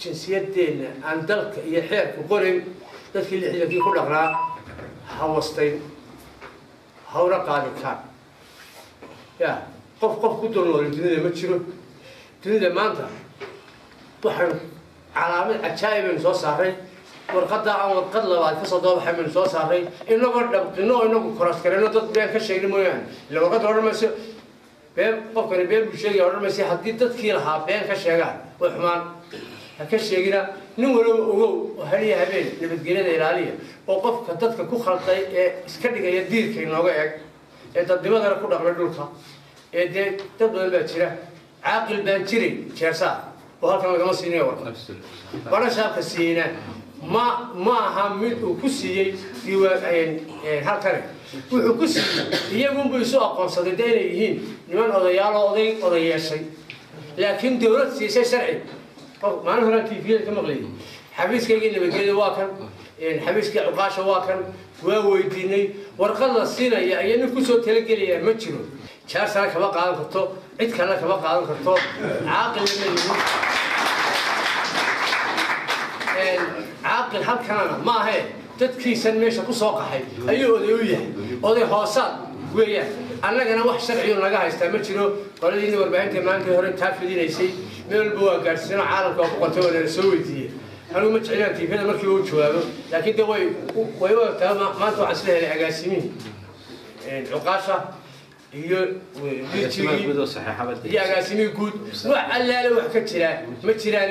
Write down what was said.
jinsiyadeenna aan dalka iyo xeerka qorin dadkii lixdankii ku dhaqnaa hawastayn hawra qaadi kaan ya qof ku dulnool dunida ma jiro dunida maanta waxaan calaamad cajaa'ib aynu soo saaray warqadda aan warqad labaad ka soo doobaxay baynu soo saaray inagoo dhabqino inagu koras karayno dad been ka sheegin mooyaane ila warqadda odhan mayso been qofkani been buu sheegaya odhan maysa haddii dadkii lahaa been ka sheegaan way xumaan ha ka sheegina nin walow ogow oo haliya habeen nabadgelyada ilaaliya oo qofka dadka ku khalday ee iska dhigaya diirka inooga eg ee dadnimadana ku dhaqmay dhulka ee dee dad badan baa jira caaqil baan jirin jeersaa oo halkan lagama siinayo warqad barashaabka siina ma aha mid uu ku siiyey halkane wuxuu ku siiyey iyagunbu isu aqoonsaday dee inay yihiin niman odayaal oo oday yeeshay laakiin dawlad siisay sharci maalin horaan tviyada ka maqlayay xafiiskaygii nabadgelyada waa kan xafiiskii cuqaasha waa kan waa weydiinay warqad la siinaya iyo nin kusoo talagelaya ma jiro jaarsana kama qaadan karto cid kalena kama qaadan karto caaqilna ma yihin caaqil halkanana ma ahe dadkiisan meesha ku soo qaxay ayuu oday u yahay oday hoosaad weeyaan annagana wax sharciyo naga haystaa ma jiro qoladiina warbaahinta maalintii hore taa fidinaysay meel walba waa gaadhsiino caalamka waa ku qortay waa nala soo weydiiyey anigu ma jeclaan tiifada markii uu jawaabo laakiin de way u egtaa maanta waxaan isla helay agaasimiin cuqaasha iyo iyo agaasimihii guud wax allaale wax ka jira ma jiraan